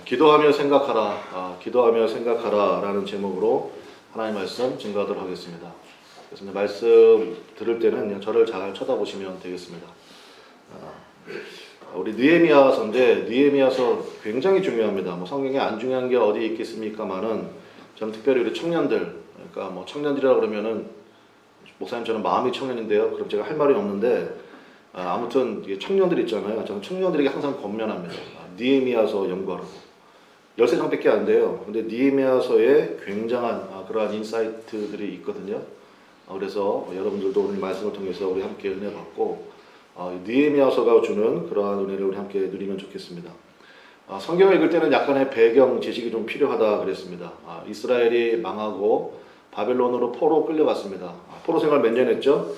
기도하며 생각하라, 기도하며 생각하라라는 제목으로 하나님 말씀 증거하도록 하겠습니다. 그래서 말씀 들을 때는 저를 잘 쳐다보시면 되겠습니다. 우리 느헤미야서인데 느헤미야서 굉장히 중요합니다. 뭐 성경에 안 중요한 게 어디 있겠습니까만은 저는 특별히 우리 청년들, 그러니까 뭐 청년들이라 그러면은 목사님 저는 마음이 청년인데요. 그럼 제가 할 말이 없는데 아무튼 청년들 있잖아요. 저는 청년들에게 항상 권면합니다. 느헤미야서 연구하라고. 13장밖에 안 돼요. 근데 느헤미야서에 굉장한 그러한 인사이트들이 있거든요. 그래서 여러분들도 오늘 말씀을 통해서 우리 함께 은혜 받고 느헤미야서가 주는 그러한 은혜를 우리 함께 누리면 좋겠습니다. 성경을 읽을 때는 약간의 배경 지식이 좀 필요하다 그랬습니다. 이스라엘이 망하고 바벨론으로 포로 끌려갔습니다. 포로 생활 몇 년 했죠?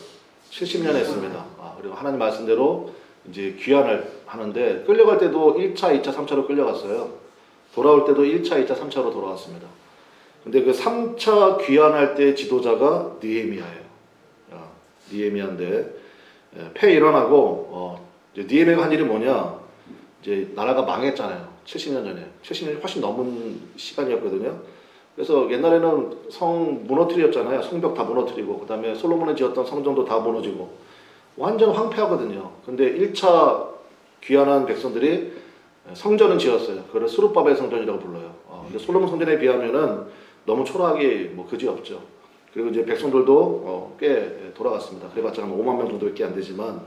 70년 했습니다. 그리고 하나님 말씀대로 이제 귀환을 하는데 끌려갈 때도 1차, 2차, 3차로 끌려갔어요. 돌아올 때도 1차, 2차, 3차로 돌아왔습니다. 근데 그 3차 귀환할 때 지도자가 느헤미야예요. 느헤미야인데 패 일어나고 느헤미야가 한 일이 뭐냐? 이제 나라가 망했잖아요. 70년 전에. 70년이 훨씬 넘은 시간이었거든요. 그래서 옛날에는 성 무너뜨렸잖아요. 성벽 다 무너뜨리고 그 다음에 솔로몬이 지었던 성전도 다 무너지고 완전 황폐하거든요. 근데 1차 귀환한 백성들이 성전은 지었어요. 그걸 스룹바벨 성전이라고 불러요. 근데 솔로몬 성전에 비하면은 너무 초라하게 뭐 그지 없죠. 그리고 이제 백성들도 꽤 돌아갔습니다. 그래봤자 한 5만 명 정도밖에 안 되지만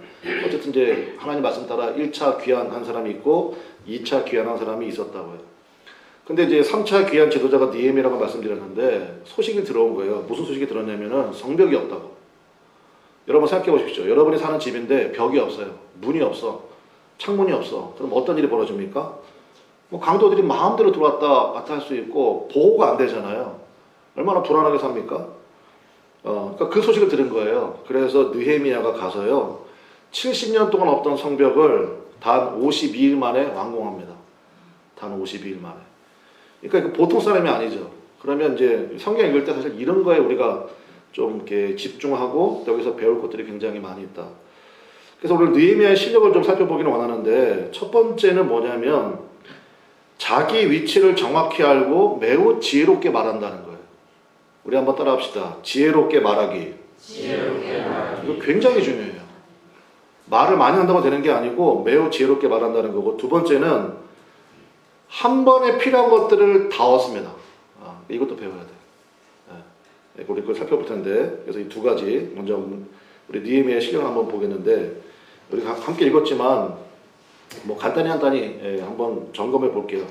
어쨌든 이제 하나님 말씀 따라 1차 귀환한 사람이 있고 2차 귀환한 사람이 있었다고요. 근데 이제 3차 귀환 지도자가 느헤미야라고 말씀드렸는데 소식이 들어온 거예요. 무슨 소식이 들었냐면은 성벽이 없다고. 여러분 생각해 보십시오. 여러분이 사는 집인데 벽이 없어요. 문이 없어. 창문이 없어. 그럼 어떤 일이 벌어집니까? 뭐 강도들이 마음대로 들어왔다 갔다 할 수 있고 보호가 안 되잖아요. 얼마나 불안하게 삽니까? 그러니까 그 소식을 들은 거예요. 그래서 느헤미야가 가서요. 70년 동안 없던 성벽을 단 52일 만에 완공합니다. 단 52일 만에. 그러니까 보통 사람이 아니죠. 그러면 이제 성경 읽을 때 사실 이런 거에 우리가 좀 이렇게 집중하고 여기서 배울 것들이 굉장히 많이 있다. 그래서 오늘 느헤미야의 실력을 좀 살펴보기는 원하는데 첫 번째는 뭐냐면 자기 위치를 정확히 알고 매우 지혜롭게 말한다는 거예요. 우리 한번 따라합시다. 지혜롭게 말하기. 이거 굉장히 중요해요. 말을 많이 한다고 되는 게 아니고 매우 지혜롭게 말한다는 거고 두 번째는 한 번에 필요한 것들을 다 얻습니다. 이것도 배워야 돼. 우리 그걸 살펴볼 텐데 그래서 이 두 가지 먼저 우리 느헤미야의 실력을 한번 보겠는데 우리가 함께 읽었지만 뭐 간단히 한번 점검해 볼게요.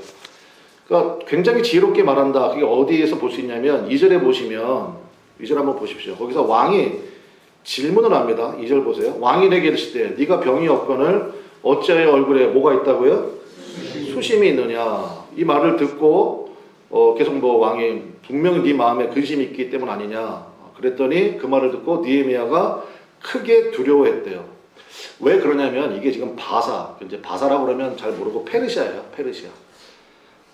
그러니까 굉장히 지혜롭게 말한다. 그게 어디에서 볼 수 있냐면 2절에 보시면 2절 한번 보십시오. 거기서 왕이 질문을 합니다. 2절 보세요. 왕이 내게 이르시되 네가 병이 없거늘 어찌하여 얼굴에 뭐가 있다고요? 수심이 있느냐. 이 말을 듣고 계속 뭐 왕이 분명히 네 마음에 근심이 있기 때문 아니냐. 그랬더니 그 말을 듣고 느헤미야가 크게 두려워했대요. 왜 그러냐면 이게 지금 이제 바사라고 그러면 잘 모르고 페르시아예요.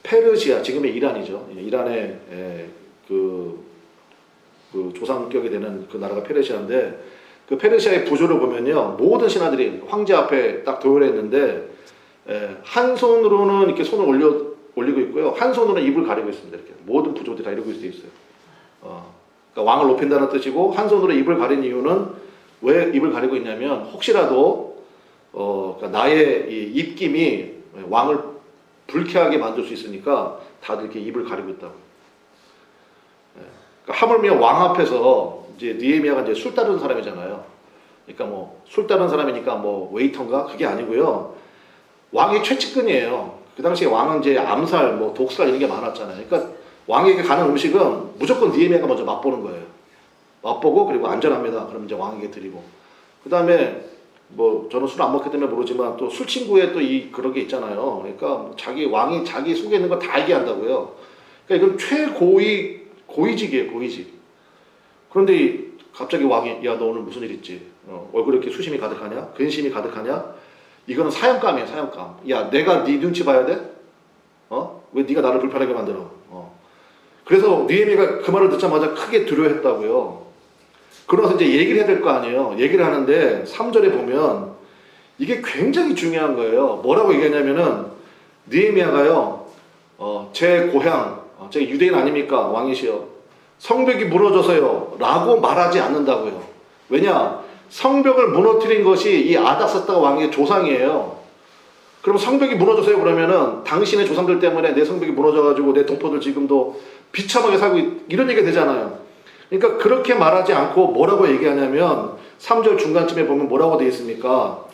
페르시아 지금의 이란이죠. 이란의 그 조상격이 되는 그 나라가 페르시아인데 그 페르시아의 구조를 보면요 모든 신하들이 황제 앞에 딱 도열해 있는데 한 손으로는 이렇게 손을 올리고 있고요 한 손으로는 입을 가리고 있습니다. 이렇게 모든 부족들이 다 이러고 있어요. 그러니까 왕을 높인다는 뜻이고 한 손으로 입을 가린 이유는 왜 입을 가리고 있냐면 혹시라도 그러니까 나의 이 입김이 왕을 불쾌하게 만들 수 있으니까 다들 이렇게 입을 가리고 있다고. 그러니까 하물며 왕 앞에서 이제 느헤미야가 이제 술 따르는 사람이잖아요. 그러니까 뭐 술 따르는 사람이니까 뭐 웨이터인가 그게 아니고요. 왕의 최측근이에요. 그 당시에 왕은 이제 암살, 뭐 독살 이런 게 많았잖아요. 그러니까 왕에게 가는 음식은 무조건 느헤미야가 먼저 맛보는 거예요. 맛보고 그리고 안전합니다. 그럼 이제 왕에게 드리고. 그 다음에 뭐 저는 술 안 먹기 때문에 모르지만 또 술 친구에 또 그런 게 있잖아요. 그러니까 왕이 자기 속에 있는 거 다 얘기한다고요. 그러니까 이건 고위직이에요, 고위직. 그런데 갑자기 왕이 야 너 오늘 무슨 일 있지? 얼굴에 이렇게 수심이 가득하냐? 근심이 가득하냐? 이거는 사형감이에요, 사형감. 야 내가 네 눈치 봐야 돼? 왜 네가 나를 불편하게 만들어? 그래서 느헤미야가 그 말을 듣자마자 크게 두려워했다고요. 그러면서 이제 얘기를 해야 될 거 아니에요. 얘기를 하는데 3절에 보면 이게 굉장히 중요한 거예요. 뭐라고 얘기하냐면은 느헤미야가요 제 고향, 제 유대인 아닙니까? 왕이시여. 성벽이 무너져서요. 라고 말하지 않는다고요. 왜냐? 성벽을 무너뜨린 것이 이 아닥사스다 왕의 조상이에요. 그럼 성벽이 무너져서요. 그러면은 당신의 조상들 때문에 내 성벽이 무너져가지고 내 동포들 지금도 비참하게 살고 이런 얘기가 되잖아요. 그러니까 그렇게 말하지 않고 뭐라고 얘기하냐면 3절 중간쯤에 보면 뭐라고 되어 있습니까?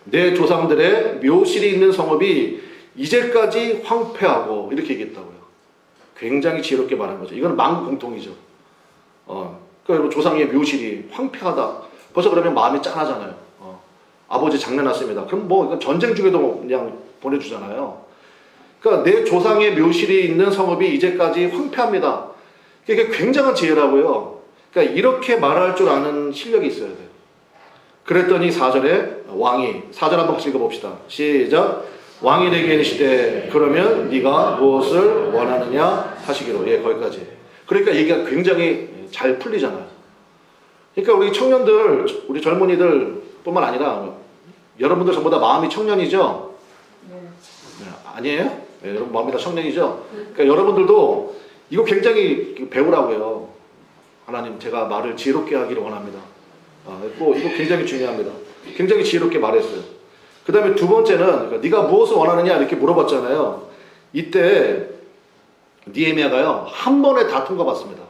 내 조상들의 묘실이 있는 성읍이 이제까지 황폐하고 이렇게 얘기했다고요. 굉장히 지혜롭게 말한 거죠. 이건 만국 공통이죠. 그러니까 조상의 묘실이 황폐하다. 벌써 그러면 마음이 짠하잖아요. 아버지 장난났습니다. 그럼 뭐 이건 전쟁 중에도 그냥 보내주잖아요. 그러니까 내 조상의 묘실이 있는 성읍이 이제까지 황폐합니다. 이게 굉장한 지혜라고요. 그러니까 이렇게 말할 줄 아는 실력이 있어야 돼요. 그랬더니 4절에 왕이 4절 한번 같이 읽어봅시다. 시작. 왕이 내게 이르시되 그러면 네가 무엇을 원하느냐 하시기로. 예, 거기까지. 그러니까 얘기가 굉장히 잘 풀리잖아요. 그러니까 우리 청년들, 우리 젊은이들 뿐만 아니라 여러분들 전부 다 마음이 청년이죠? 네. 아니에요? 네, 여러분 마음이 다 청년이죠? 그러니까 여러분들도 이거 굉장히 배우라고요. 하나님, 제가 말을 지혜롭게 하기를 원합니다. 이거 굉장히 중요합니다. 굉장히 지혜롭게 말했어요. 그 다음에 두 번째는 그러니까 네가 무엇을 원하느냐 이렇게 물어봤잖아요. 이때 느헤미야가요 한 번에 다 통과받습니다.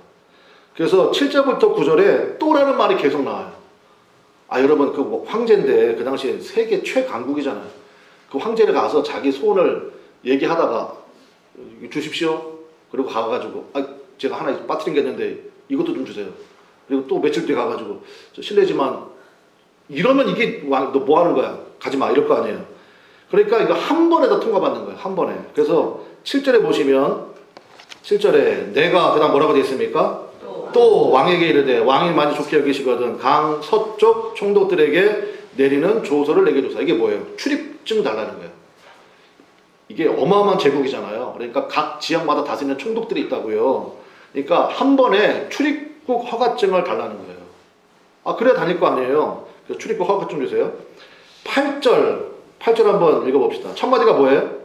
그래서 7절부터 9절에 또라는 말이 계속 나와요. 여러분 그 황제인데 그 당시에 세계 최강국이잖아요. 그 황제를 가서 자기 소원을 얘기하다가 주십시오. 그리고 가가지고 제가 하나 빠뜨린 게 있는데 이것도 좀 주세요. 그리고 또 며칠 뒤에 가가지고 실례지만 이러면 이게 너 뭐 하는 거야? 가지마 이럴 거 아니에요. 그러니까 이거 한 번에 다 통과받는 거예요. 한 번에. 그래서 7절에 보시면 7절에 내가 그다음 뭐라고 되어 있습니까? 또 왕에게 이르되 왕이 많이 좋게 여기시거든 강 서쪽 총독들에게 내리는 조서를 내게 주사. 이게 뭐예요? 출입증 달라는 거예요. 이게 어마어마한 제국이잖아요. 그러니까 각 지역마다 다스리는 총독들이 있다고요. 그러니까 한 번에 출입국 허가증을 달라는 거예요. 그래야 다닐 거 아니에요. 그래서 출입국 허가증 주세요. 8절 한번 읽어봅시다. 첫 마디가 뭐예요?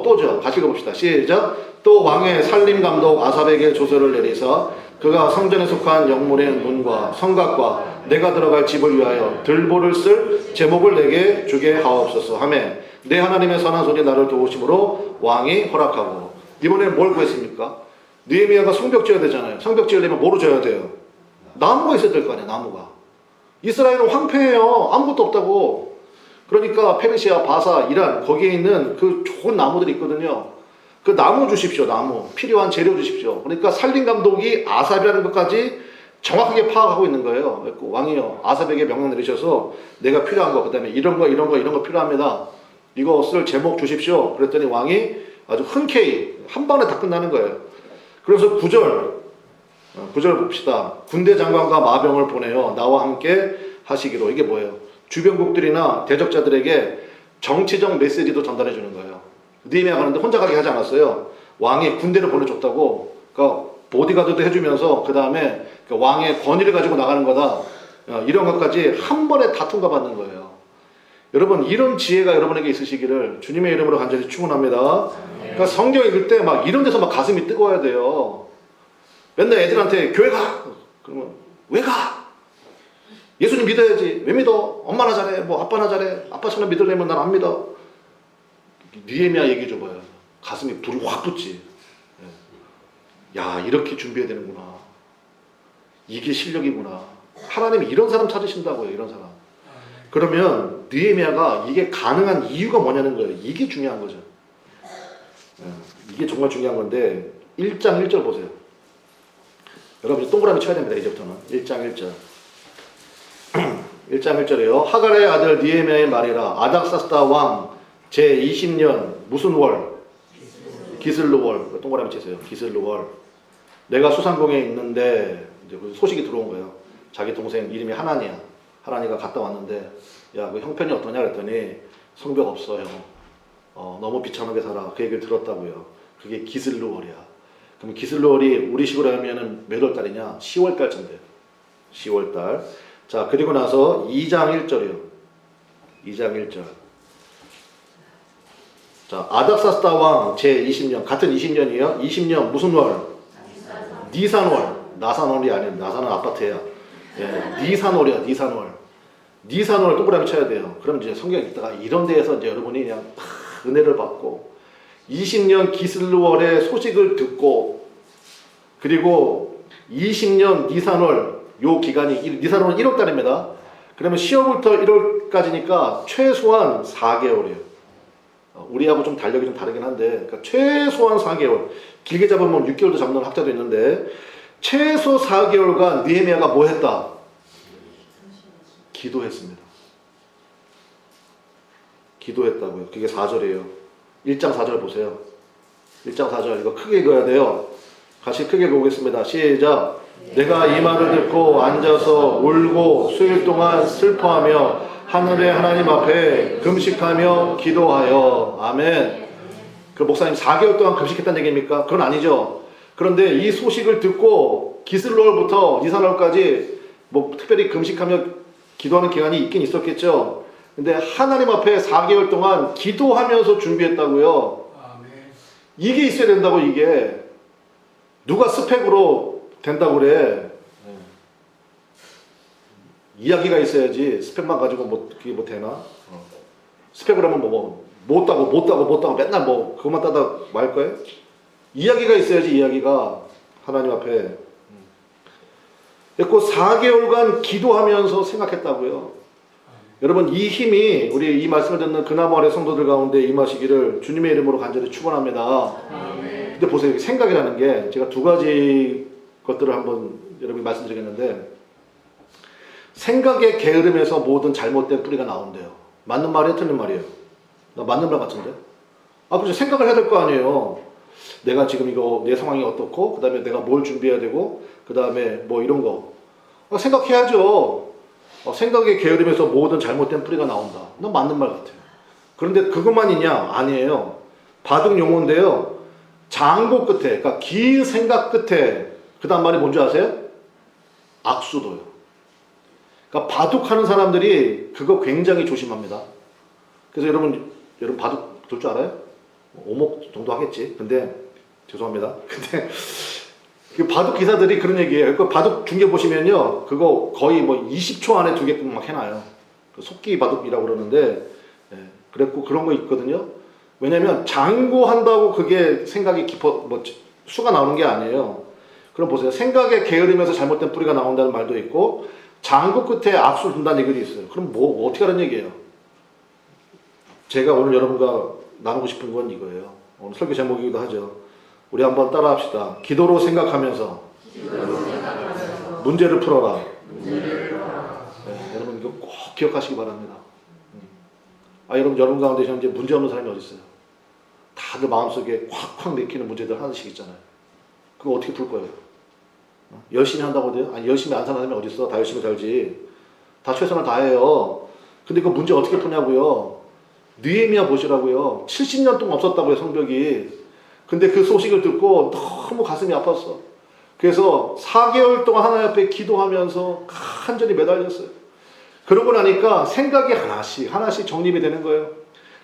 또죠. 같이 읽어봅시다. 시작. 또 왕의 살림감독 아삽에게 조서를 내리사 그가 성전에 속한 영문의 문과 성곽과 내가 들어갈 집을 위하여 들보를 쓸 제목을 내게 주게 하옵소서 하며 내 하나님의 선한 손이 나를 도우심으로 왕이 허락하고. 이번에는 뭘 구했습니까? 느헤미야가 성벽 지어야 되잖아요. 성벽 지으려면 뭐로 지어야 돼요? 나무가 있어야 될 거 아니에요. 나무가. 이스라엘은 황폐해요. 아무것도 없다고. 그러니까 페르시아, 바사, 이란 거기에 있는 그 좋은 나무들이 있거든요. 그 나무 주십시오. 나무. 필요한 재료 주십시오. 그러니까 살림 감독이 아삽이라는 것까지 정확하게 파악하고 있는 거예요. 왕이요 아삽에게 명령 내리셔서 내가 필요한 거, 그 다음에 이런 거 필요합니다. 이거 쓸 제목 주십시오. 그랬더니 왕이 아주 흔쾌히 한 번에 다 끝나는 거예요. 그래서 9절 봅시다. 군대 장관과 마병을 보내어 나와 함께 하시기로. 이게 뭐예요? 주변국들이나 대적자들에게 정치적 메시지도 전달해 주는 거예요. 느헤미야 가는데 혼자 가게 하지 않았어요. 왕이 군대를 보내줬다고. 그러니까 보디가드도 해주면서 그 다음에 왕의 권위를 가지고 나가는 거다. 이런 것까지 한 번에 다 통과받는 거예요. 여러분 이런 지혜가 여러분에게 있으시기를 주님의 이름으로 간절히 축원합니다. 그러니까 성경 읽을 때 막 이런 데서 막 가슴이 뜨거워야 돼요. 맨날 애들한테 교회 가! 그러면 왜 가? 예수님 믿어야지. 왜 믿어? 엄마나 잘해. 뭐 아빠나 잘해. 아빠처럼 믿으려면 난 안 믿어. 느헤미야 얘기 줘봐요. 가슴이 불이 확 붙지. 야 이렇게 준비해야 되는구나. 이게 실력이구나. 하나님이 이런 사람 찾으신다고요. 이런 사람. 그러면 느헤미야가 이게 가능한 이유가 뭐냐는 거예요. 이게 중요한 거죠. 이게 정말 중요한 건데 1장 1절 보세요. 여러분이 동그라미 쳐야 됩니다. 이제부터는 1장 1절 1장 1절이에요. 하갈의 아들 느헤미야의 말이라. 아닥사스다 왕 제20년 무슨 월? 기슬루월. 동그라미 치세요. 기슬루월. 내가 수상궁에 있는데 이제 소식이 들어온 거예요. 자기 동생 이름이 하나니야. 하나니가 갔다 왔는데 야, 그 형편이 어떠냐 그랬더니 성벽 없어 형. 너무 비참하게 살아. 그 얘기를 들었다고요. 그게 기슬루월이야. 그럼 기슬루월이 우리 식으로 하면은 몇 월 달이냐? 10월 달쯤 돼요. 10월 달. 자, 그리고 나서 2장 1절이요. 2장 1절. 자, 아닥사스다 왕 제20년, 같은 20년이에요. 20년 무슨 월? 니산월. 나산월이 아니에요. 나산은 아파트야. 예, 니산월이야, 니산월. 니산월 동그라미 쳐야 돼요. 그럼 이제 성경 읽다가 이런 데에서 이제 여러분이 그냥 은혜를 받고 20년 기슬월의 소식을 듣고 그리고 20년 니산월 요 기간이 니산월은 1월 달입니다. 그러면 10월부터 1월까지니까 최소한 4개월이에요. 우리하고 좀 달력이 좀 다르긴 한데 그러니까 최소한 4개월 길게 잡으면 6개월도 잡는 학자도 있는데 최소 4개월간 느헤미야가 뭐 했다? 기도했습니다. 기도했다고요. 그게 4절이에요. 1장 4절 보세요. 1장 4절 이거 크게 읽어야 돼요. 같이 크게 보겠습니다. 시작. 내가 이 말을 듣고 앉아서 울고 수일 동안 슬퍼하며 하늘의 하나님 앞에 금식하며 기도하여. 아멘. 그 목사님 4개월 동안 금식했다는 얘기입니까? 그건 아니죠. 그런데 이 소식을 듣고 기슬월부터 니산월까지 뭐 특별히 금식하며 기도하는 기간이 있긴 있었겠죠. 근데 하나님 앞에 4개월 동안 기도하면서 준비했다고요. 이게 있어야 된다고. 이게 누가 스펙으로 된다고 그래. 이야기가 있어야지 스펙만 가지고 뭐 그게 뭐 되나? 스펙을 하면 뭐 못다고 맨날 뭐 그것만 따다 말 거예요? 이야기가 있어야지. 이야기가 하나님 앞에. 그리고 4개월간 기도하면서 생각했다고요. 여러분 이 힘이 우리 이 말씀을 듣는 그나마 아래 성도들 가운데 임하시기를 주님의 이름으로 간절히 축원합니다. 근데 보세요. 생각이라는 게 제가 두 가지 것들을 한번 여러분이 말씀드리겠는데 생각의 게으름에서 모든 잘못된 뿌리가 나온대요. 맞는 말이에요? 틀린 말이에요? 나 맞는 말 같은데? 그렇죠. 생각을 해야 될 거 아니에요. 내가 지금 이거 내 상황이 어떻고 그 다음에 내가 뭘 준비해야 되고 그 다음에 뭐 이런 거 생각해야죠. 생각의 게으름에서 모든 잘못된 뿌리가 나온다. 넌 맞는 말 같아요. 그런데 그것만이냐? 아니에요. 바둑 용어인데요. 장고 끝에, 그러니까 긴 생각 끝에 그 다음 말이 뭔지 아세요? 악수도요. 그러니까 바둑하는 사람들이 그거 굉장히 조심합니다. 그래서 여러분 바둑 둘 줄 알아요? 오목 정도 하겠지. 근데 죄송합니다. 근데 그 바둑 기사들이 그런 얘기예요. 그 바둑 중계 보시면요, 그거 거의 뭐 20초 안에 두 개끔 막 해놔요. 그 속기 바둑이라고 그러는데, 그랬고 그런 거 있거든요. 왜냐면 장고한다고 그게 생각이 뭐 수가 나오는 게 아니에요. 그럼 보세요. 생각에 게으르면서 잘못된 뿌리가 나온다는 말도 있고, 장고 끝에 악수를 둔다는 얘기도 있어요. 그럼 뭐 어떻게 하는 얘기예요? 제가 오늘 여러분과 나누고 싶은 건 이거예요. 오늘 설교 제목이기도 하죠. 우리 한번 따라합시다. 기도로 생각하면서 문제를 풀어라. 여러분 이거 꼭 기억하시기 바랍니다. 여러분 가운데 현재 문제 없는 사람이 어디 있어요? 다들 마음속에 콱콱 맥히는 문제들 하나씩 있잖아요. 그거 어떻게 풀 거예요? 열심히 한다고 돼요? 아니 열심히 안 사는 사람이 어디 있어? 다 열심히 살지. 다 최선을 다해요. 근데 그 문제 어떻게 푸냐고요? 느헤미야 보시라고요. 70년 동안 없었다고요, 성벽이. 근데 그 소식을 듣고 너무 가슴이 아팠어. 그래서 4개월 동안 하나님 앞에 기도하면서 간절히 매달렸어요. 그러고 나니까 생각이 하나씩 정립이 되는 거예요.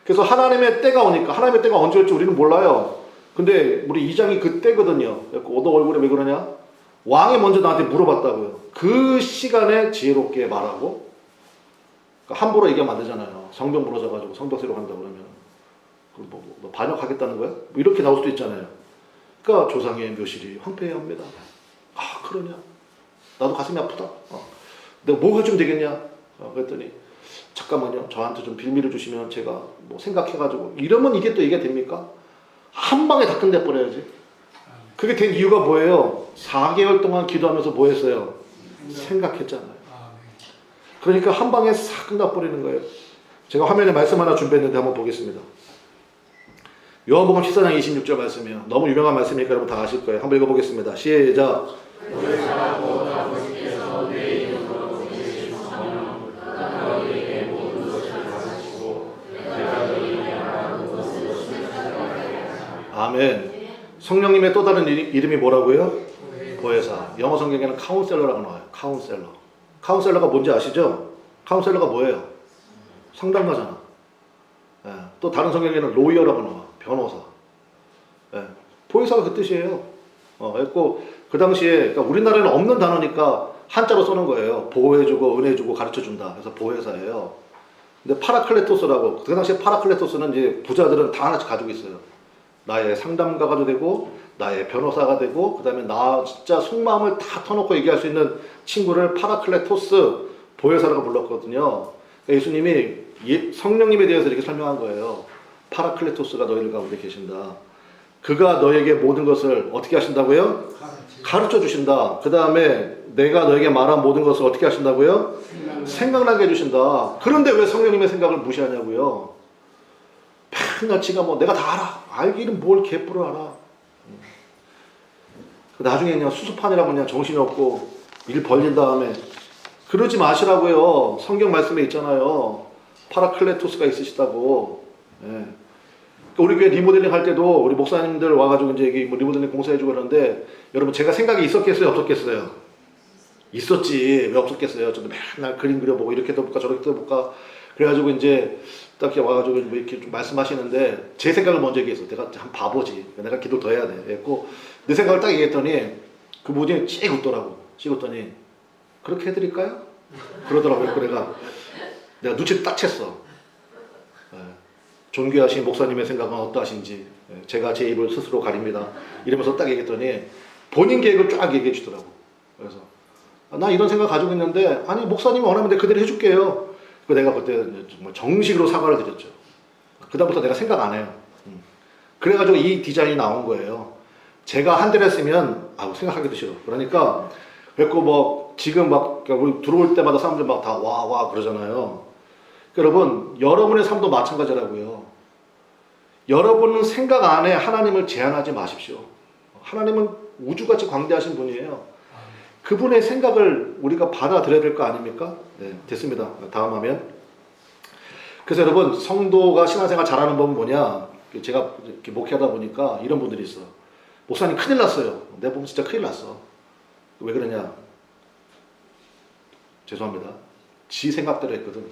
그래서 하나님의 때가 오니까, 하나님의 때가 언제 올지 우리는 몰라요. 근데 우리 2장이 그 때거든요. 너 얼굴에 왜 그러냐? 왕이 먼저 나한테 물어봤다고요. 그 시간에 지혜롭게 말하고, 그러니까 함부로 얘기하면 안 되잖아요. 성벽 무너져가지고 성벽 새로 간다 그러면. 뭐 반역하겠다는 거야? 뭐 이렇게 나올 수도 있잖아요. 그러니까 조상의 묘실이 황폐합니다. 그러냐? 나도 가슴이 아프다. 내가 뭐 해주면 되겠냐? 그랬더니 잠깐만요. 저한테 좀 빌미를 주시면 제가 뭐 생각해가지고 이러면 이게 또 이게 됩니까? 한 방에 다 끝내버려야지. 그게 된 이유가 뭐예요? 4개월 동안 기도하면서 뭐 했어요? 생각했잖아요. 그러니까 한 방에 싹 끝나버리는 거예요. 제가 화면에 말씀 하나 준비했는데 한번 보겠습니다. 요한복음 14장 26절 말씀이에요. 너무 유명한 말씀이니까 여러분 다 아실 거예요. 한번 읽어보겠습니다. 시작. 아멘. 성령님의 또 다른 이름이 뭐라고요? 보혜사. 영어 성경에는 카운셀러라고 나와요. 카운셀러가 뭔지 아시죠? 카운셀러가 뭐예요? 상담가잖아. 또 다른 성경에는 로이어라고 나와. 변호사. 예. 보혜사가 그 뜻이에요. 그랬고 그 당시에 그러니까 우리나라에는 없는 단어니까 한자로 써는 거예요. 보호해주고 은혜주고 가르쳐준다. 그래서 보혜사예요. 근데 파라클레토스라고 그 당시에 파라클레토스는 이제 부자들은 다 하나씩 가지고 있어요. 나의 상담가가 되고 나의 변호사가 되고 그 다음에 나 진짜 속마음을 다 터놓고 얘기할 수 있는 친구를 파라클레토스 보혜사라고 불렀거든요. 그러니까 예수님이 성령님에 대해서 이렇게 설명한 거예요. 파라클레토스가 너희들 가운데 계신다. 그가 너에게 모든 것을 어떻게 하신다고요? 가르쳐 주신다. 그 다음에 내가 너에게 말한 모든 것을 어떻게 하신다고요? 생각나게 해주신다. 그런데 왜 성령님의 생각을 무시하냐고요? 맨날 지가 뭐 내가 다 알아. 알기는 뭘 개뿔을 알아. 나중에 그냥 수수판이라고 그냥 정신이 없고 일 벌린 다음에 그러지 마시라고요. 성경 말씀에 있잖아요. 파라클레토스가 있으시다고. 예. 우리 교회 리모델링 할 때도 우리 목사님들 와가지고 이제 여기 뭐 리모델링 공사해주고 그러는데 여러분 제가 생각이 있었겠어요? 없었겠어요? 있었지. 왜 없었겠어요? 저도 맨날 그림 그려보고 이렇게 해볼까 저렇게 해볼까 그래가지고 이제 딱 이렇게 와가지고 뭐 이렇게 좀 말씀하시는데 제 생각을 먼저 얘기했어. 내가 참 바보지. 내가 기도 더 해야 돼. 그랬고 내 생각을 딱 얘기했더니 그 분이 씩 웃더라고. 씩 웃더니 그렇게 해드릴까요? 그러더라고요. 그래가 내가 눈치를 딱 챘어. 존귀하신 목사님의 생각은 어떠하신지 제가 제 입을 스스로 가립니다. 이러면서 딱 얘기했더니 본인 계획을 쫙 얘기해 주더라고. 그래서 나 이런 생각 가지고 있는데 아니 목사님이 원하면 내가 그대로 해줄게요. 내가 그때 정말 정식으로 사과를 드렸죠. 그다음부터 내가 생각 안 해요. 그래가지고 이 디자인이 나온 거예요. 제가 한 대를 했으면 생각하기도 싫어. 그러니까 그랬고 뭐 지금 막 들어올 때마다 사람들 막 다 와 그러잖아요. 여러분 여러분의 삶도 마찬가지라고요. 여러분은 생각 안에 하나님을 제한하지 마십시오. 하나님은 우주같이 광대하신 분이에요. 그분의 생각을 우리가 받아들여야 될 거 아닙니까? 네, 됐습니다. 다음 화면. 그래서 여러분 성도가 신앙생활 잘하는 법은 뭐냐? 제가 이렇게 목회하다 보니까 이런 분들이 있어. 목사님 큰일 났어요. 내 보면 진짜 큰일 났어. 왜 그러냐? 죄송합니다. 지 생각대로 했거든.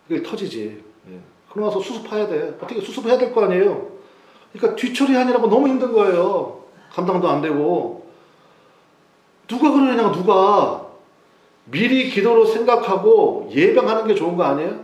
그게 터지지. 예. 그러고 나서 수습해야 돼. 어떻게 수습해야 될 거 아니에요. 그러니까 뒤처리하느라고 너무 힘든 거예요. 감당도 안 되고. 누가 그러느냐, 누가. 미리 기도로 생각하고 예방하는 게 좋은 거 아니에요?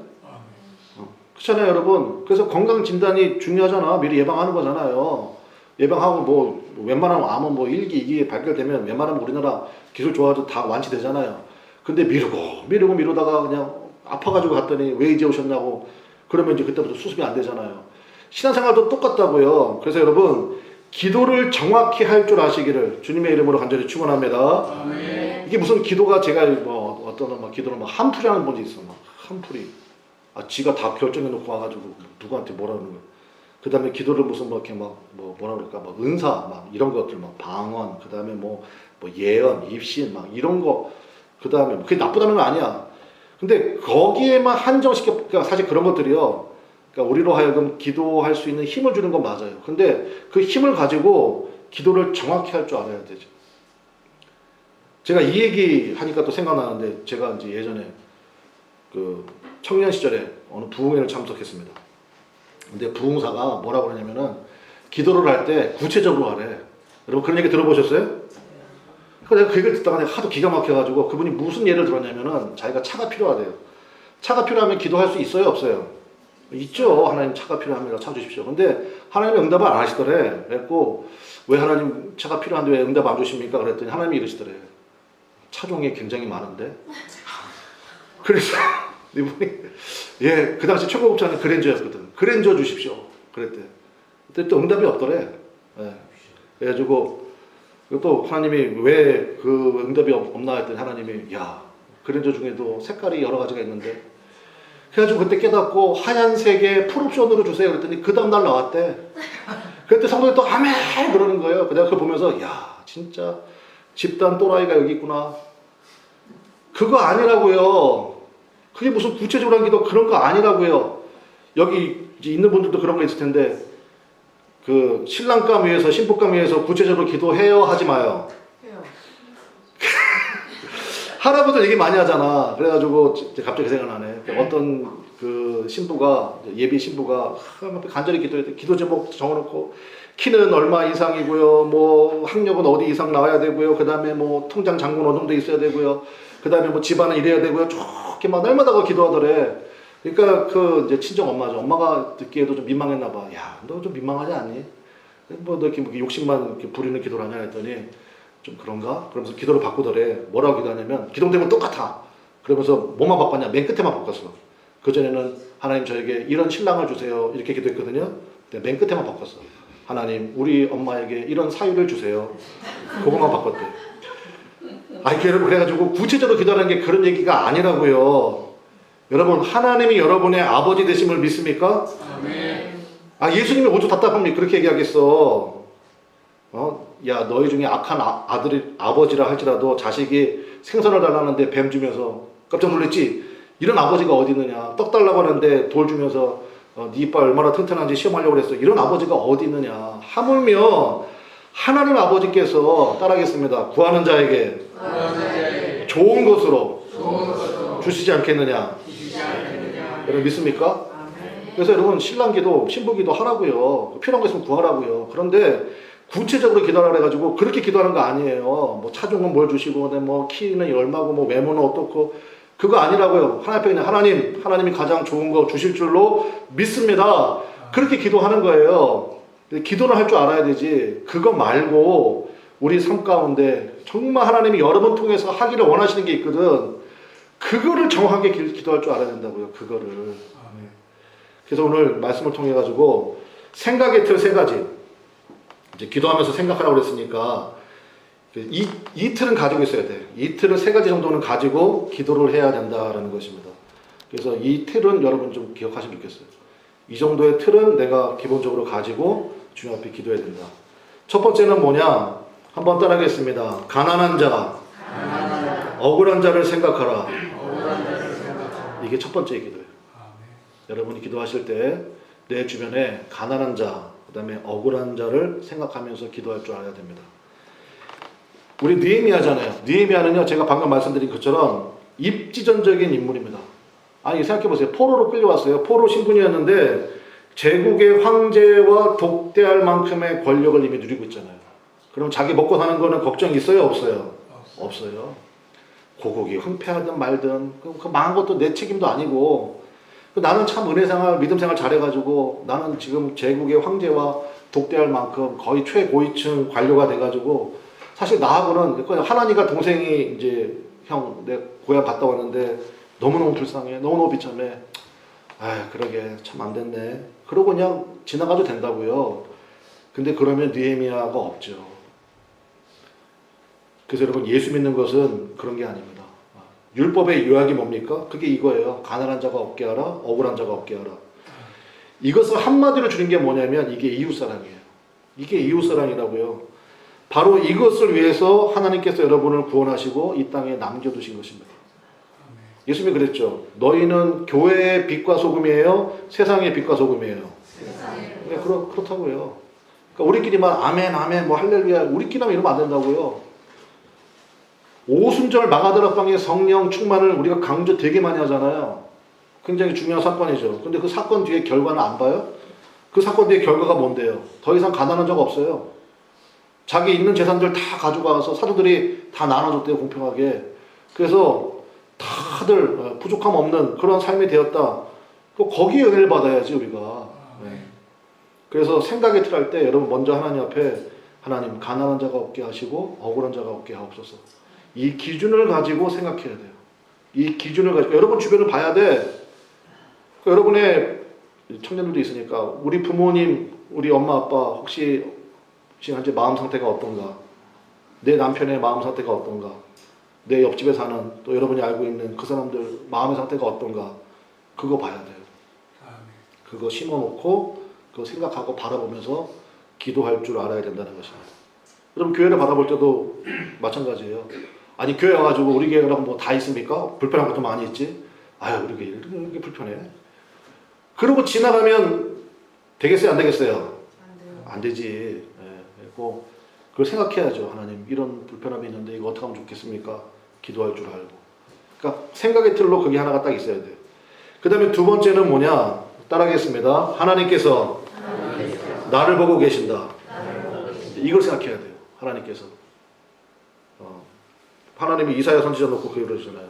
그렇잖아요, 여러분. 그래서 건강 진단이 중요하잖아. 미리 예방하는 거잖아요. 예방하고 뭐 웬만하면 암은 뭐 1기, 2기에 발견되면 웬만하면 우리나라 기술 좋아도 다 완치되잖아요. 근데 미루다가 그냥 아파가지고 갔더니 왜 이제 오셨냐고 그러면 이제 그때부터 수습이 안 되잖아요. 신앙생활도 똑같다고요. 그래서 여러분 기도를 정확히 할 줄 아시기를 주님의 이름으로 간절히 축원합니다. 이게 무슨 기도가 제가 뭐 어떤 막 기도를 막 한풀이 하는 분이 있어. 막 한풀이. 지가 다 결정해 놓고 와가지고 누구한테 뭐라는 거야. 그 다음에 기도를 무슨 뭐 이렇게 막 뭐라 그럴까 막 은사 막 이런 것들 막 방언 그 다음에 뭐 예언 입신 막 이런 거 그 다음에 그게 나쁘다는 건 아니야. 근데 거기에만 한정시켜 그러니까 사실 그런 것들이요. 그러니까 우리로 하여금 기도할 수 있는 힘을 주는 건 맞아요. 근데 그 힘을 가지고 기도를 정확히 할 줄 알아야 되죠. 제가 이 얘기 하니까 또 생각나는데 제가 이제 예전에 그 청년 시절에 어느 부흥회를 참석했습니다. 근데 부흥사가 뭐라고 그러냐면은 기도를 할 때 구체적으로 하래. 여러분 그런 얘기 들어보셨어요? 그래서 내가 그 얘기를 듣다가 내가 하도 기가 막혀가지고 그분이 무슨 예를 들었냐면은 자기가 차가 필요하대요. 차가 필요하면 기도할 수 있어요? 없어요? 있죠. 하나님 차가 필요합니다. 차 주십시오. 근데 하나님이 응답을 안 하시더래. 그래갖고 왜 하나님 차가 필요한데 왜 응답 안 주십니까? 그랬더니 하나님이 이러시더래. 차종이 굉장히 많은데. 그래서 이분이 그 당시 최고급차는 그랜저였거든. 그랜저 주십시오. 그랬대. 그때 또 응답이 없더래. 그래가지고 또 하나님이 왜 그 응답이 없나 했더니 하나님이 그랜저 중에도 색깔이 여러 가지가 있는데 그래가지고 그때 깨닫고 하얀색의 풀옵션으로 주세요 그랬더니 그 다음날 나왔대. 그때 성도들이 또 아멘 그러는 거예요. 내가 그걸 보면서 진짜 집단 또라이가 여기 있구나. 그거 아니라고요. 그게 무슨 구체적으로 한 기도 그런 거 아니라고요. 여기 이제 있는 분들도 그런 거 있을 텐데 그 신랑감 위해서 신부감 위해서 구체적으로 기도해요 하지 마요. 해요. 할아버지들 얘기 많이 하잖아. 그래가지고 갑자기 생각나네. 어떤 그 신부가 예비 신부가 하나님 앞에 간절히 기도했대. 기도 제목 적어놓고 키는 얼마 이상이고요. 뭐 학력은 어디 이상 나와야 되고요. 그다음에 뭐 통장 잔고는 어느 정도 있어야 되고요. 그다음에 뭐 집안은 이래야 되고요. 좋게 막 날마다 그 기도하더래. 그러니까 그 이제 친정 엄마죠. 엄마가 듣기에도 좀 민망했나 봐. 야, 너 좀 민망하지 않니? 뭐 너 이렇게 욕심만 이렇게 부리는 기도를 하냐 했더니 좀 그런가? 그러면서 기도를 바꾸더래. 뭐라고 기도하냐면 기도되면 똑같아. 그러면서 뭐만 바꿨냐? 맨 끝에만 바꿨어. 그전에는 하나님 저에게 이런 신랑을 주세요. 이렇게 기도했거든요. 근데 맨 끝에만 바꿨어. 하나님 우리 엄마에게 이런 사유를 주세요. 그것만 바꿨대. 아이 그래가지고 구체적으로 기도하는 게 그런 얘기가 아니라고요. 여러분 하나님이 여러분의 아버지 되심을 믿습니까? 아멘. 아 예수님이 오죽 답답합니까? 그렇게 얘기하겠어. 야 너희 중에 악한 아들이 아버지라 할지라도 자식이 생선을 달라는데 뱀 주면서 깜짝 놀랐지? 이런 아버지가 어디 있느냐? 떡 달라고 하는데 돌 주면서 네 이빨 얼마나 튼튼한지 시험하려고 그랬어. 이런 아버지가 어디 있느냐? 하물며 하나님 아버지께서 따라하겠습니다. 구하는 자에게 좋은 것으로 주시지 않겠느냐? 여러분 믿습니까? 그래서 여러분 신랑기도 신부기도 하라고요. 필요한 거 있으면 구하라고요. 그런데 구체적으로 기도하라 해가지고 그렇게 기도하는 거 아니에요. 뭐 차종은 뭘 주시고 뭐 키는 얼마고 뭐 외모는 어떻고 그거 아니라고요. 하나님 앞에 그냥 하나님이 가장 좋은 거 주실 줄로 믿습니다. 그렇게 기도하는 거예요. 기도를 할 줄 알아야 되지. 그거 말고 우리 삶 가운데 정말 하나님이 여러 번 통해서 하기를 원하시는 게 있거든. 그거를 정확하게 기도할 줄 알아야 된다고요. 그거를. 그래서 오늘 말씀을 통해 가지고 생각의 틀 3가지. 이제 기도하면서 생각하라고 그랬으니까 이 틀은 가지고 있어야 돼. 이 틀은 3가지 정도는 가지고 기도를 해야 된다라는 것입니다. 그래서 이 틀은 여러분 좀 기억하시면 좋겠어요. 이 정도의 틀은 내가 기본적으로 가지고 주님 앞에 기도해야 된다. 첫 번째는 뭐냐? 한번 따라하겠습니다. 가난한 자, 억울한 자를 생각하라. 이게 첫 번째 기도예요. 여러분이 기도하실 때 내 주변에 가난한 자, 그 다음에 억울한 자를 생각하면서 기도할 줄 알아야 됩니다. 우리 느헤미야잖아요. 느헤미야는요, 제가 방금 말씀드린 것처럼 입지전적인 인물입니다. 아니 생각해보세요. 포로로 끌려왔어요. 포로 신분이었는데 제국의 황제와 독대할 만큼의 권력을 이미 누리고 있잖아요. 그럼 자기 먹고 사는 거는 걱정이 있어요? 없어요? 없어요. 고국이 황폐하든 말든 그 망한 것도 내 책임도 아니고 나는 참 은혜생활 믿음생활 잘해가지고 나는 지금 제국의 황제와 독대할 만큼 거의 최고위층 관료가 돼가지고 사실 나하고는 하나님과 동생이 이제 형 내 고향 갔다 왔는데 너무너무 불쌍해. 너무너무 비참해. 아 그러게 참 안 됐네. 그러고 그냥 지나가도 된다고요. 근데 그러면 느헤미야가 없죠. 그래서 여러분 예수 믿는 것은 그런 게 아닙니다. 율법의 요약이 뭡니까? 그게 이거예요. 가난한 자가 없게 하라. 억울한 자가 없게 하라. 이것을 한마디로 줄인 게 뭐냐면 이게 이웃사랑이에요. 이게 이웃사랑이라고요. 바로 이것을 위해서 하나님께서 여러분을 구원하시고 이 땅에 남겨두신 것입니다. 예수님이 그랬죠. 너희는 교회의 빛과 소금이에요? 세상의 빛과 소금이에요? 네, 그렇다고요. 그러니까 우리끼리만 아멘 아멘 뭐 할렐루야 우리끼리만 이러면 안 된다고요. 오순절 마가다락방의 성령 충만을 우리가 강조 되게 많이 하잖아요. 굉장히 중요한 사건이죠. 근데 그 사건 뒤에 결과는 안 봐요? 그 사건 뒤에 결과가 뭔데요? 더 이상 가난한 자가 없어요. 자기 있는 재산들 다 가져가서 사도들이 다 나눠줬대요. 공평하게. 그래서 다들 부족함 없는 그런 삶이 되었다. 거기에 은혜를 받아야지 우리가. 네. 그래서 생각의 틀 할 때 여러분 먼저 하나님 앞에 하나님 가난한 자가 없게 하시고 억울한 자가 없게 하옵소서. 이 기준을 가지고 생각해야 돼요. 이 기준을 가지고 여러분 주변을 봐야 돼. 여러분의 청년들도 있으니까 우리 부모님, 우리 엄마 아빠 혹시 현재 마음 상태가 어떤가? 내 남편의 마음 상태가 어떤가? 내 옆집에 사는 또 여러분이 알고 있는 그 사람들 마음의 상태가 어떤가? 그거 봐야 돼요. 그거 심어놓고 그거 생각하고 바라보면서 기도할 줄 알아야 된다는 것입니다. 여러분 교회를 받아볼 때도 마찬가지예요. 아니 교회 와가지고 우리 교회랑 뭐 다 있습니까? 불편한 것도 많이 있지. 아유 우리 교회 이렇게 불편해. 그러고 지나가면 되겠어요? 안 되겠어요? 안 되지. 그리고 그걸 생각해야죠. 하나님 이런 불편함이 있는데 이거 어떻게 하면 좋겠습니까? 기도할 줄 알고. 그러니까 생각의 틀로 그게 하나가 딱 있어야 돼요. 그 다음에 두 번째는 뭐냐? 따라하겠습니다. 하나님께서 나를 보고 계신다. 이걸 생각해야 돼요. 하나님께서. 하나님이 이사야 선지자 놓고 그러잖아요.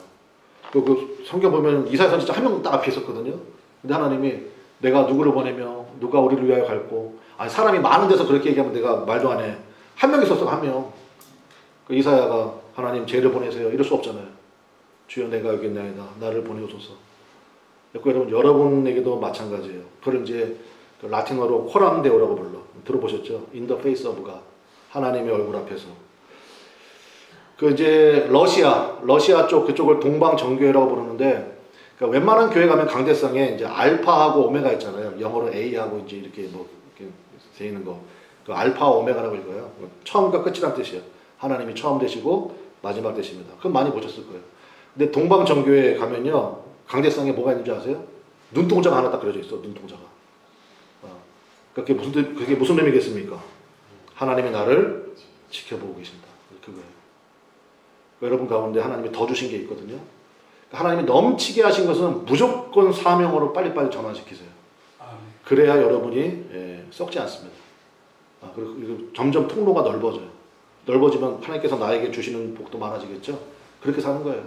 그 성경 보면 이사야 선지자 한 명 딱 앞에 있었거든요. 근데 하나님이 내가 누구를 보내며 누가 우리를 위하여 갈고, 아니 사람이 많은 데서 그렇게 얘기하면 내가 말도 안 해. 한 명 있었어, 한 명. 그 이사야가 하나님 쟤를 보내세요 이럴 수 없잖아요. 주여 내가 여기 있나이다 나를 보내소서. 여러분 여러분에게도 마찬가지예요. 그걸 이제 라틴어로 코람 데오라고 불러. 들어보셨죠? In the face of God. 하나님의 얼굴 앞에서. 그 이제 러시아 쪽 그쪽을 동방 정교회라고 부르는데, 그러니까 웬만한 교회 가면 강대상에 이제 알파하고 오메가 있잖아요. 영어로 A하고 이제 이렇게 뭐 이렇게 돼 있는 거. 그 알파 오메가라고 읽어요. 처음과 끝이란 뜻이에요. 하나님이 처음 되시고 마지막 되십니다. 그건 많이 보셨을 거예요. 근데 동방 정교회 가면요, 강대상에 뭐가 있는지 아세요? 눈동자가 하나 딱 그려져 있어. 눈동자가. 그게 무슨 의미겠습니까? 하나님이 나를 지켜보고 계신다. 그거예요. 여러분 가운데 하나님이 더 주신 게 있거든요. 하나님이 넘치게 하신 것은 무조건 사명으로 빨리빨리 전환시키세요. 그래야 여러분이 썩지 않습니다. 그리고 점점 통로가 넓어져요. 넓어지면 하나님께서 나에게 주시는 복도 많아지겠죠. 그렇게 사는 거예요.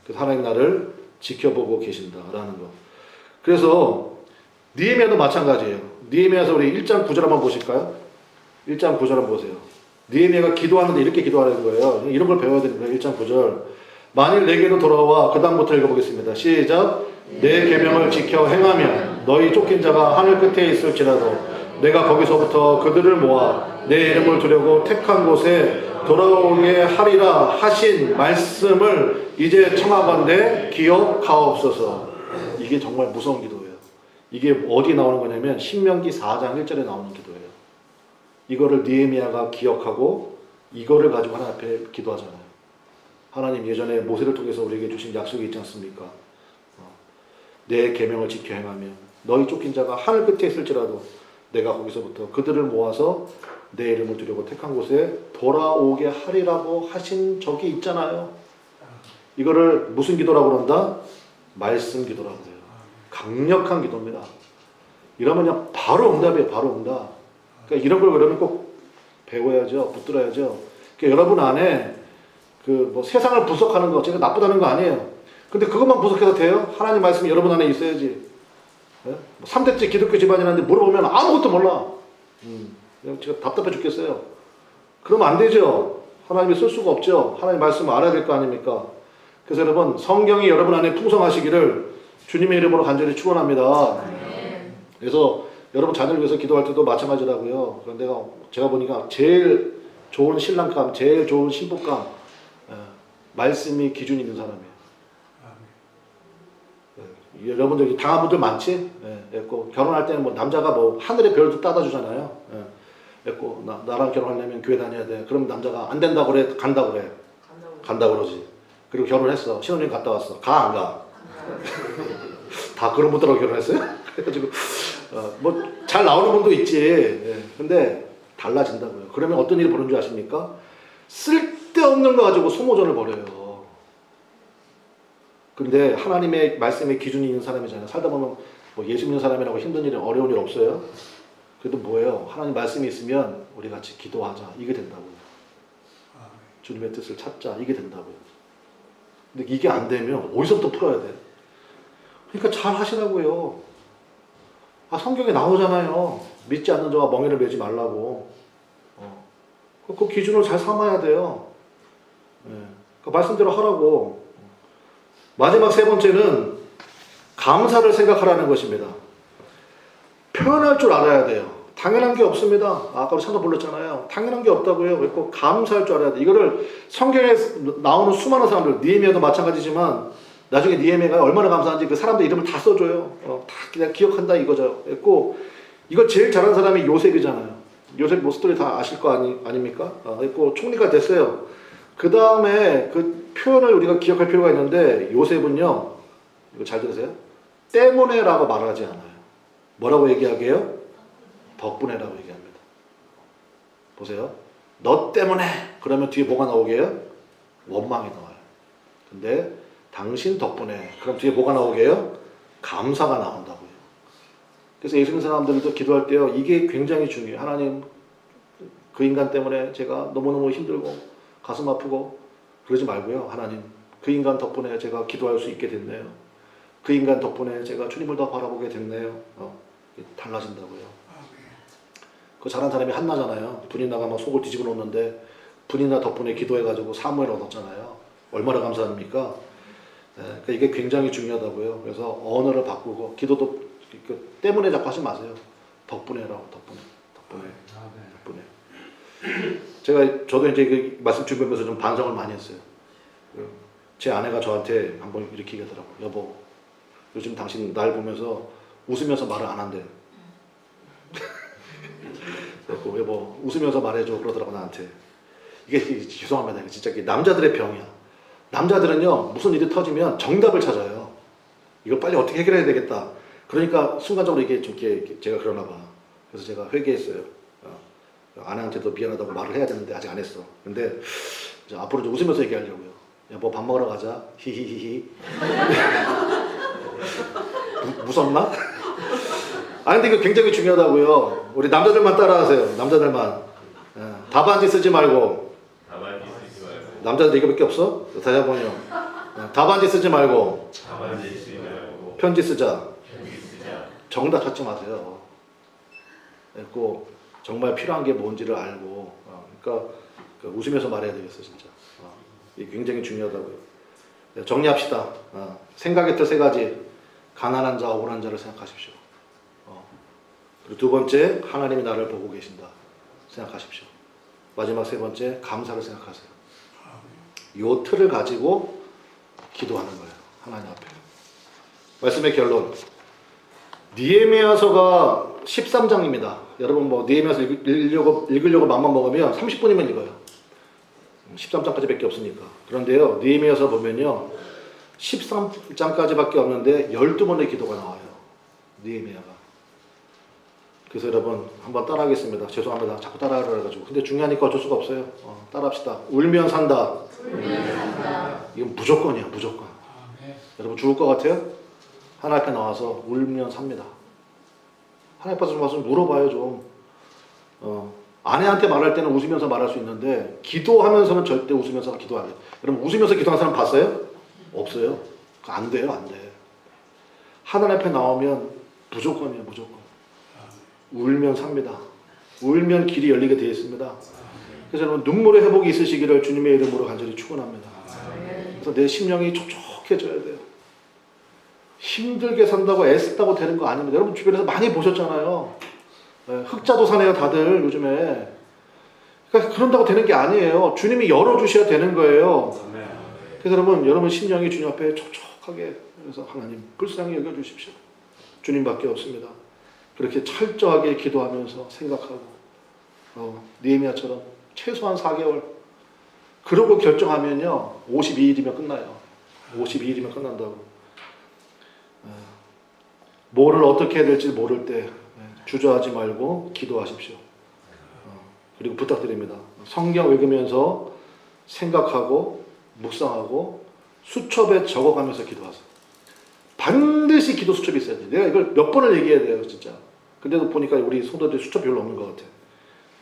그래서 하나님 나를 지켜보고 계신다라는 거. 그래서 느헤미야도 마찬가지예요. 느헤미야서 우리 1장 9절 한번 보실까요? 1장 9절 한번 보세요. 느헤미야가 기도하는데 이렇게 기도하는 거예요. 이런 걸 배워야 되는 거예요. 1장 9절. 만일 내게로 돌아와, 그 다음부터 읽어보겠습니다. 시작. 내 계명을 지켜 행하면 너희 쫓긴 자가 하늘 끝에 있을지라도 내가 거기서부터 그들을 모아 내 이름을 두려고 택한 곳에 돌아오게 하리라 하신 말씀을 이제 청하건대 기억하옵소서. 이게 정말 무서운 기도예요. 이게 어디 나오는 거냐면 신명기 4장 1절에 나오는 기도예요. 이거를 느헤미야가 기억하고 이거를 가지고 하나님 앞에 기도하잖아요. 하나님 예전에 모세를 통해서 우리에게 주신 약속이 있지 않습니까? 내 계명을 지켜 행하면 너희 쫓긴 자가 하늘 끝에 있을지라도 내가 거기서부터 그들을 모아서 내 이름을 두려고 택한 곳에 돌아오게 하리라고 하신 적이 있잖아요. 이거를 무슨 기도라고 그런다? 말씀 기도라고 해요. 강력한 기도입니다. 이러면 그냥 바로 응답이에요. 바로 응답. 그러니까 이런 걸 그러면 꼭 배워야죠. 붙들어야죠. 그러니까 여러분 안에 뭐 세상을 분석하는 거 제가 나쁘다는 거 아니에요. 근데 그것만 분석해서 돼요? 하나님 말씀이 여러분 안에 있어야지. 3대째 기독교 집안이라는데 물어보면 아무것도 몰라. 그냥 제가 답답해 죽겠어요. 그러면 안 되죠. 하나님이 쓸 수가 없죠. 하나님 말씀을 알아야 될 거 아닙니까? 그래서 여러분 성경이 여러분 안에 풍성하시기를 주님의 이름으로 간절히 축원합니다. 그래서 여러분 자녀를 위해서 기도할 때도 마찬가지라고요. 그런데 제가 보니까 제일 좋은 신랑감, 제일 좋은 신부감, 말씀이 기준이 있는 사람이에요. 여러분들 당한 분들 많지? 결혼할 때는 뭐 남자가 뭐 하늘의 별도 따다 주잖아요. 나랑 결혼하려면 교회 다녀야 돼. 그럼 남자가 안 된다고 그래, 간다고 그래. 간다고 그러지. 그리고 결혼했어. 신혼여행 갔다 왔어. 가, 안 가? 다 그런 분들하고 결혼했어요? 그래가지고 뭐 잘 나오는 분도 있지. 근데 달라진다고요. 그러면 어떤 일이 벌어진 줄 아십니까? 쓸데없는 거 가지고 소모전을 벌여요. 근데 하나님의 말씀에 기준이 있는 사람이잖아요. 살다 보면 뭐 예수 믿는 사람이라고 힘든 일, 어려운 일 없어요. 그래도 뭐예요? 하나님 말씀이 있으면 우리 같이 기도하자. 이게 된다고요. 주님의 뜻을 찾자. 이게 된다고요. 근데 이게 안 되면 어디서부터 풀어야 돼? 그러니까 잘 하시라고요. 성경에 나오잖아요. 믿지 않는 자와 멍에를 매지 말라고. 그 기준을 잘 삼아야 돼요. 그 말씀대로 하라고. 마지막 세 번째는 감사를 생각하라는 것입니다. 표현할 줄 알아야 돼요. 당연한 게 없습니다. 아까도 찬도 불렀잖아요. 당연한 게 없다고요. 그리고 감사할 줄 알아야 돼. 이거를 성경에 나오는 수많은 사람들, 느헤미야도 마찬가지지만 나중에 느헤미야가 얼마나 감사한지 그 사람들 이름을 다 써줘요. 다 그냥 기억한다 이거죠. 그리고 이걸 제일 잘하는 사람이 요셉이잖아요. 요셉 뭐 스토리 다 아실 거 아닙니까? 그리고 총리가 됐어요. 그 다음에 그 표현을 우리가 기억할 필요가 있는데 요셉은요, 이거 잘 들으세요. 때문에라고 말하지 않아요. 뭐라고 얘기하게요? 덕분에라고 얘기합니다. 보세요. 너 때문에 그러면 뒤에 뭐가 나오게요? 원망이 나와요. 근데 당신 덕분에 그럼 뒤에 뭐가 나오게요? 감사가 나온다고요. 그래서 예수 믿는 사람들도 기도할 때요, 이게 굉장히 중요해요. 하나님, 그 인간 때문에 제가 너무너무 힘들고 가슴 아프고 그러지 말고요. 하나님, 그 인간 덕분에 제가 기도할 수 있게 됐네요. 그 인간 덕분에 제가 주님을 더 바라보게 됐네요. 달라진다고요. 그 잘한 사람이 한나잖아요. 분이 나가 막 속을 뒤집어 놓는데 분이나 덕분에 기도해가지고 사무엘 얻었잖아요. 얼마나 감사합니까? 그러니까 이게 굉장히 중요하다고요. 그래서 언어를 바꾸고 기도도 때문에 자꾸 하지 마세요. 덕분에라고. 덕분에. 저도 이제 그 말씀 준비하면서 좀 반성을 많이 했어요. 제 아내가 저한테 한번 이렇게 얘기하더라고요. 여보, 요즘 당신 날 보면서 웃으면서 말을 안 한대. 그래서 여보, 웃으면서 말해줘. 그러더라고, 나한테. 이게 죄송합니다. 진짜 이게 남자들의 병이야. 남자들은요, 무슨 일이 터지면 정답을 찾아요. 이걸 빨리 어떻게 해결해야 되겠다. 그러니까 순간적으로 이게 좀 제가 그러나 봐. 그래서 제가 회개했어요. 아내한테도 미안하다고 말을 해야 되는데 아직 안 했어. 근데 이제 앞으로 좀 웃으면서 얘기하려고요. 여보, 밥 먹으러 가자. 히히히히. 무섭나? 아니, 근데 이거 굉장히 중요하다고요. 우리 남자들만 따라하세요. 남자들만. 답안지 쓰지 말고. 남자들 이거밖에 없어? 다시 한번요. 답안지 쓰지 말고. 편지 쓰자. 정답 찾지 마세요. 그리고 정말 필요한 게 뭔지를 알고. 그러니까 웃으면서 말해야 되겠어, 진짜. 이게 굉장히 중요하다고요. 정리합시다. 생각의 틀 세 가지. 가난한 자, 억울한 자를 생각하십시오. 그리고 두 번째, 하나님이 나를 보고 계신다 생각하십시오. 마지막 세 번째, 감사를 생각하세요. 이 틀을 가지고 기도하는 거예요. 하나님 앞에. 말씀의 결론. 느헤미야서가 13장입니다. 여러분 뭐 느헤미야서 읽으려고 마음만 먹으면 30분이면 읽어요. 13장까지밖에 없으니까. 그런데요, 느헤미야서 보면요, 13장까지밖에 없는데 12번의 기도가 나와요. 느헤미야가. 그래서 여러분 한번 따라하겠습니다. 죄송합니다. 자꾸 따라하라 해가지고. 근데 중요하니까 어쩔 수가 없어요. 따라합시다. 울면 산다. 이건 무조건이야, 무조건. 여러분 죽을 것 같아요? 하나님 앞에 나와서 울면 삽니다. 하나님 앞에 와서 물어봐요, 좀. 아내한테 말할 때는 웃으면서 말할 수 있는데 기도하면서는 절대 웃으면서 기도 안 해요. 여러분 웃으면서 기도하는 사람 봤어요? 없어요. 안 돼요, 안 돼. 하나님 앞에 나오면 무조건이에요, 무조건. 울면 삽니다. 울면 길이 열리게 되어 있습니다. 그래서 여러분 눈물의 회복이 있으시기를 주님의 이름으로 간절히 축원합니다. 그래서 내 심령이 촉촉해져야 돼요. 힘들게 산다고 애쓰다고 되는 거 아닙니다. 여러분 주변에서 많이 보셨잖아요. 흑자도 사네요, 다들 요즘에. 그러니까 그런다고 되는 게 아니에요. 주님이 열어주셔야 되는 거예요. 그래서 여러분 심령이 주님 앞에 촉촉하게, 그래서 하나님 불쌍히 여겨주십시오. 주님밖에 없습니다. 그렇게 철저하게 기도하면서 생각하고, 느헤미야처럼 최소한 4개월 그러고 결정하면요 52일이면 끝나요. 52일이면 끝난다고. 뭐를 어떻게 해야 될지 모를 때 주저하지 말고 기도하십시오. 그리고 부탁드립니다. 성경 읽으면서 생각하고 묵상하고 수첩에 적어가면서 기도하세요. 반드시 기도 수첩이 있어야 돼요. 내가 이걸 몇 번을 얘기해야 돼요, 진짜. 근데도 보니까 우리 성도들 수첩 별로 없는 것 같아요.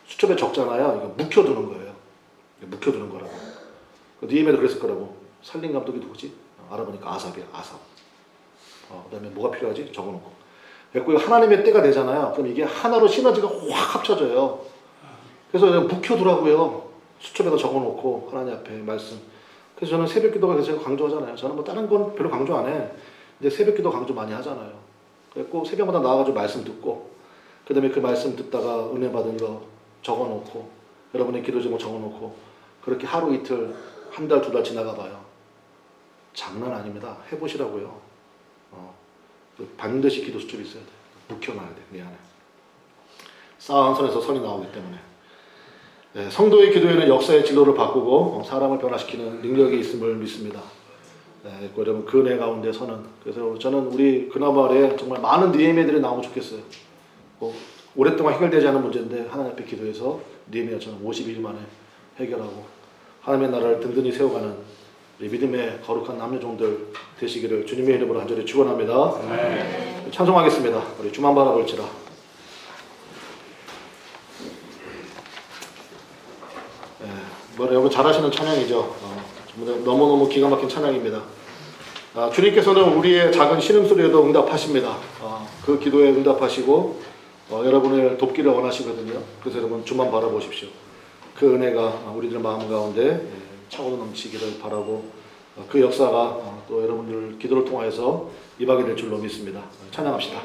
수첩에 적잖아요. 이거 묵혀두는 거예요. 묵혀두는 거라고. 느헤미야도 그랬을 거라고. 살림 감독이 누구지? 알아보니까 아삽이야, 아삽. 그 다음에 뭐가 필요하지? 적어놓고. 그리고 하나님의 때가 되잖아요. 그럼 이게 하나로 시너지가 확 합쳐져요. 그래서 그냥 묵혀두라고요. 수첩에다 적어놓고 하나님 앞에 말씀. 그래서 저는 새벽 기도가 그래서 제가 강조하잖아요. 저는 뭐 다른 건 별로 강조 안 해. 근데 새벽 기도 강조 많이 하잖아요. 그래서 새벽마다 나와가지고 말씀 듣고, 그 다음에 그 말씀 듣다가 은혜 받은 거 적어놓고, 여러분의 기도 제목 적어놓고, 그렇게 하루 이틀, 한 달, 두 달 지나가 봐요. 장난 아닙니다. 해보시라고요. 반드시 기도 수첩이 있어야 돼. 묵혀놔야 돼. 미안해. 쌓아한 선에서 선이 나오기 때문에. 네, 성도의 기도에는 역사의 진로를 바꾸고 사람을 변화시키는 능력이 있음을 믿습니다. 네, 여러분 그 은혜 가운데 서는. 그래서 저는 우리 그나마을에 정말 많은 느헤미야들이 나오면 좋겠어요. 오랫동안 해결되지 않은 문제인데 하나님 앞에 기도해서 느헤미야처럼 52일 만에 해결하고 하나님의 나라를 든든히 세워가는 우리 믿음의 거룩한 남녀종들 되시기를 주님의 이름으로 간절히 축원합니다. 찬송하겠습니다. 우리 주만 바라볼지라. 여러분 잘하시는 찬양이죠. 너무너무 기가 막힌 찬양입니다. 주님께서는 우리의 작은 신음소리에도 응답하십니다. 그 기도에 응답하시고 여러분을 돕기를 원하시거든요. 그래서 여러분 주만 바라보십시오. 그 은혜가 우리들 마음 가운데 차고도 넘치기를 바라고 그 역사가 또 여러분들 기도를 통하여서 임하게 될 줄로 믿습니다. 찬양합시다.